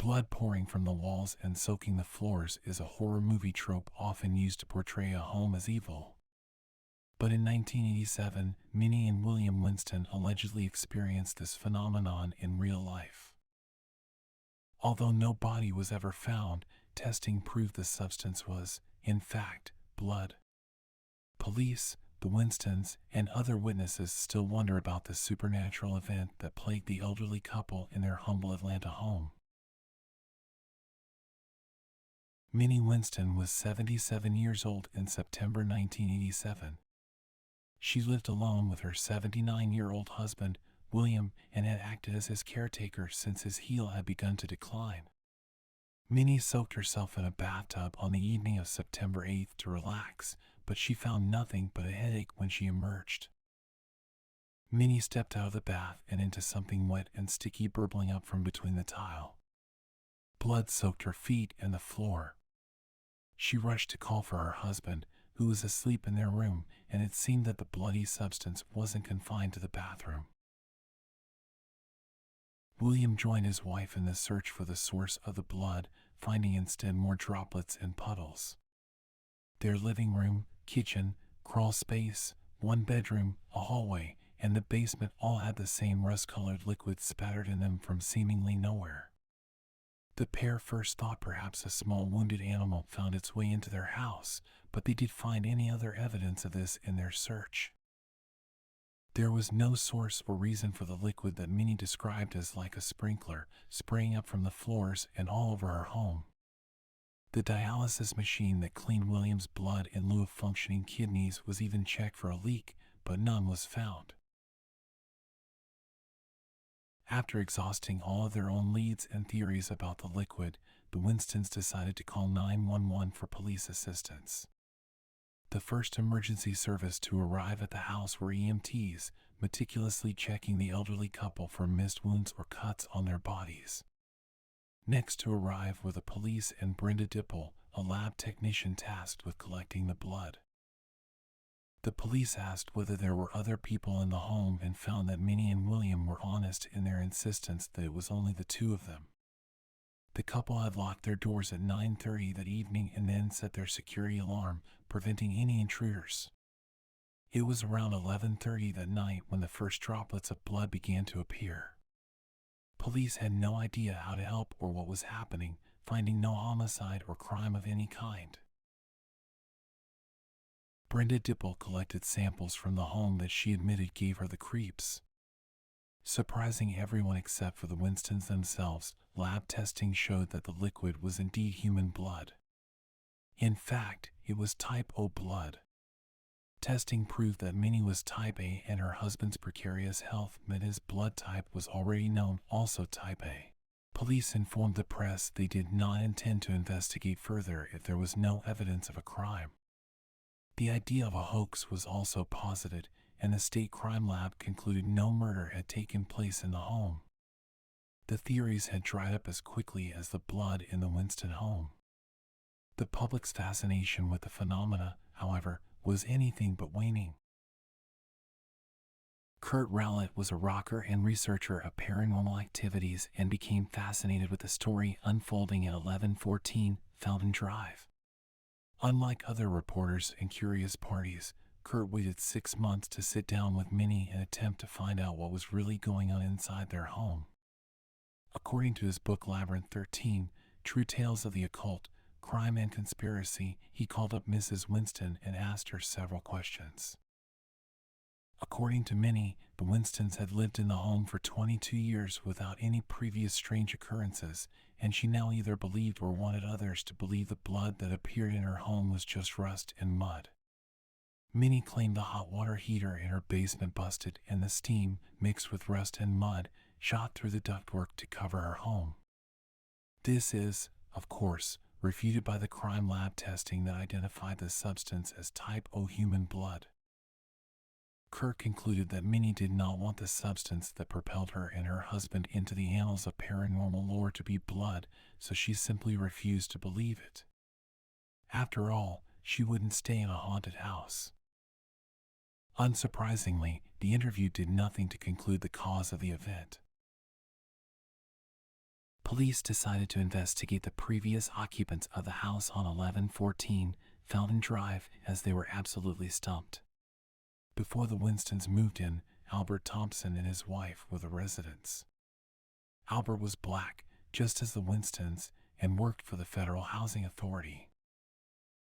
Blood pouring from the walls and soaking the floors is a horror movie trope often used to portray a home as evil. But in 1987, Minnie and William Winston allegedly experienced this phenomenon in real life. Although no body was ever found, testing proved the substance was, in fact, blood. Police, the Winstons, and other witnesses still wonder about this supernatural event that plagued the elderly couple in their humble Atlanta home. Minnie Winston was 77 years old in September 1987. She lived alone with her 79-year-old husband, William, and had acted as his caretaker since his heel had begun to decline. Minnie soaked herself in a bathtub on the evening of September 8th to relax, but she found nothing but a headache when she emerged. Minnie stepped out of the bath and into something wet and sticky burbling up from between the tile. Blood soaked her feet and the floor. She rushed to call for her husband, who was asleep in their room, and it seemed that the bloody substance wasn't confined to the bathroom. William joined his wife in the search for the source of the blood, finding instead more droplets and puddles. Their living room, kitchen, crawl space, one bedroom, a hallway, and the basement all had the same rust-colored liquid spattered in them from seemingly nowhere. The pair first thought perhaps a small wounded animal found its way into their house, but they didn't find any other evidence of this in their search. There was no source or reason for the liquid that Minnie described as like a sprinkler, spraying up from the floors and all over her home. The dialysis machine that cleaned William's blood in lieu of functioning kidneys was even checked for a leak, but none was found. After exhausting all of their own leads and theories about the liquid, the Winstons decided to call 911 for police assistance. The first emergency service to arrive at the house were EMTs, meticulously checking the elderly couple for missed wounds or cuts on their bodies. Next to arrive were the police and Brenda Dipple, a lab technician tasked with collecting the blood. The police asked whether there were other people in the home and found that Minnie and William were honest in their insistence that it was only the two of them. The couple had locked their doors at 9:30 that evening and then set their security alarm, preventing any intruders. It was around 11:30 that night when the first droplets of blood began to appear. Police had no idea how to help or what was happening, finding no homicide or crime of any kind. Brenda Dipple collected samples from the home that she admitted gave her the creeps. Surprising everyone except for the Winstons themselves, lab testing showed that the liquid was indeed human blood. In fact, it was type O blood. Testing proved that Minnie was type A and her husband's precarious health meant his blood type was already known, also type A. Police informed the press they did not intend to investigate further if there was no evidence of a crime. The idea of a hoax was also posited, and the state crime lab concluded no murder had taken place in the home. The theories had dried up as quickly as the blood in the Winston home. The public's fascination with the phenomena, however, was anything but waning. Kurt Rowlett was a rocker and researcher of paranormal activities and became fascinated with the story unfolding at 1114 Fountain Drive. Unlike other reporters and curious parties, Kurt waited 6 months to sit down with Minnie and attempt to find out what was really going on inside their home. According to his book Labyrinth 13, True Tales of the Occult, Crime and Conspiracy, he called up Mrs. Winston and asked her several questions. According to Minnie, the Winstons had lived in the home for 22 years without any previous strange occurrences, and she now either believed or wanted others to believe the blood that appeared in her home was just rust and mud. Minnie claimed the hot water heater in her basement busted and the steam, mixed with rust and mud, shot through the ductwork to cover her home. This is, of course, refuted by the crime lab testing that identified the substance as type O human blood. Kurt concluded that Minnie did not want the substance that propelled her and her husband into the annals of paranormal lore to be blood, so she simply refused to believe it. After all, she wouldn't stay in a haunted house. Unsurprisingly, the interview did nothing to conclude the cause of the event. Police decided to investigate the previous occupants of the house on 1114 Fountain Drive, as they were absolutely stumped. Before the Winstons moved in, Albert Thompson and his wife were the residents. Albert was black, just as the Winstons, and worked for the Federal Housing Authority.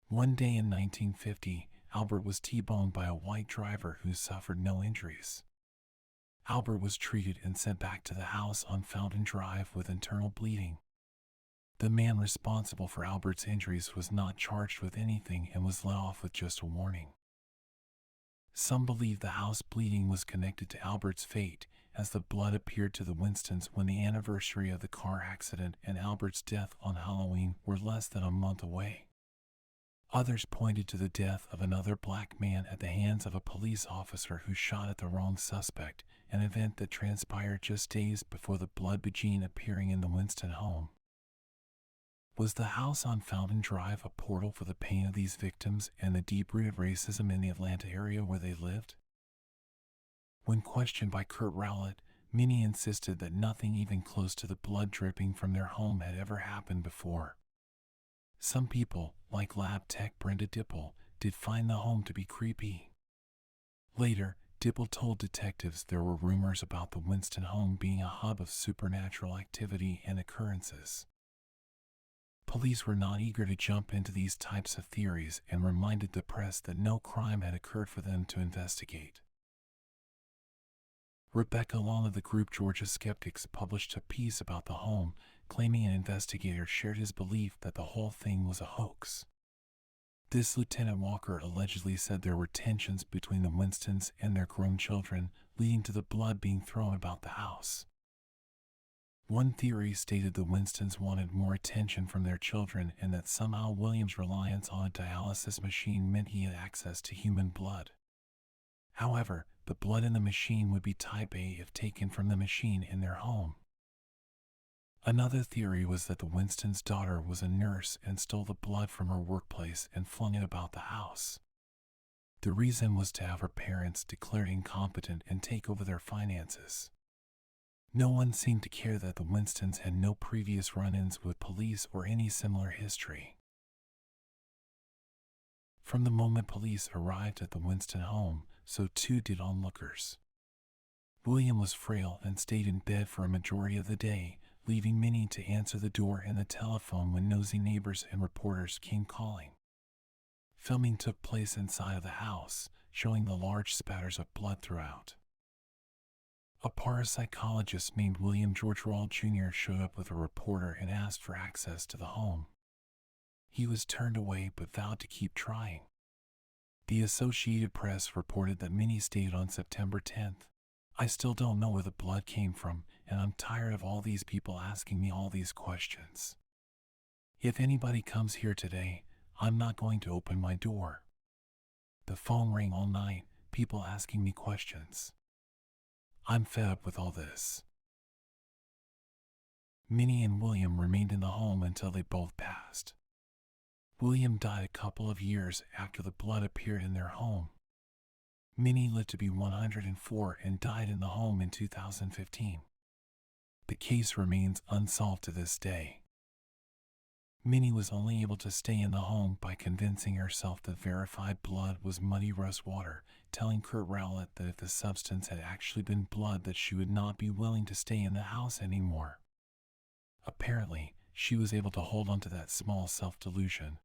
One day in 1950, Albert was T-boned by a white driver who suffered no injuries. Albert was treated and sent back to the house on Fountain Drive with internal bleeding. The man responsible for Albert's injuries was not charged with anything and was let off with just a warning. Some believe the house bleeding was connected to Albert's fate, as the blood appeared to the Winstons when the anniversary of the car accident and Albert's death on Halloween were less than a month away. Others pointed to the death of another black man at the hands of a police officer who shot at the wrong suspect, an event that transpired just days before the blood began appearing in the Winston home. Was the house on Fountain Drive a portal for the pain of these victims and the deep-rooted racism in the Atlanta area where they lived? When questioned by Kurt Rowlett, many insisted that nothing even close to the blood dripping from their home had ever happened before. Some people, like lab tech Brenda Dipple, did find the home to be creepy. Later, Dipple told detectives there were rumors about the Winston home being a hub of supernatural activity and occurrences. Police were not eager to jump into these types of theories and reminded the press that no crime had occurred for them to investigate. Rebecca Long of the group Georgia Skeptics published a piece about the home, claiming an investigator shared his belief that the whole thing was a hoax. This Lieutenant Walker allegedly said there were tensions between the Winstons and their grown children, leading to the blood being thrown about the house. One theory stated the Winstons wanted more attention from their children and that somehow William's reliance on a dialysis machine meant he had access to human blood. However, the blood in the machine would be type A if taken from the machine in their home. Another theory was that the Winstons' daughter was a nurse and stole the blood from her workplace and flung it about the house. The reason was to have her parents declared incompetent and take over their finances. No one seemed to care that the Winstons had no previous run-ins with police or any similar history. From the moment police arrived at the Winston home, so too did onlookers. William was frail and stayed in bed for a majority of the day, leaving Minnie to answer the door and the telephone when nosy neighbors and reporters came calling. Filming took place inside of the house, showing the large spatters of blood throughout. A parapsychologist named William George Rawle Jr. showed up with a reporter and asked for access to the home. He was turned away but vowed to keep trying. The Associated Press reported that Minnie stated on September 10th, "I still don't know where the blood came from, and I'm tired of all these people asking me all these questions. If anybody comes here today, I'm not going to open my door." The phone rang all night, people asking me questions. I'm fed up with all this. Minnie and William remained in the home until they both passed. William died a couple of years after the blood appeared in their home. Minnie lived to be 104 and died in the home in 2015. The case remains unsolved to this day. Minnie was only able to stay in the home by convincing herself that verified blood was muddy rust water, telling Kurt Rowlett that if the substance had actually been blood that she would not be willing to stay in the house anymore. Apparently, she was able to hold on to that small self-delusion.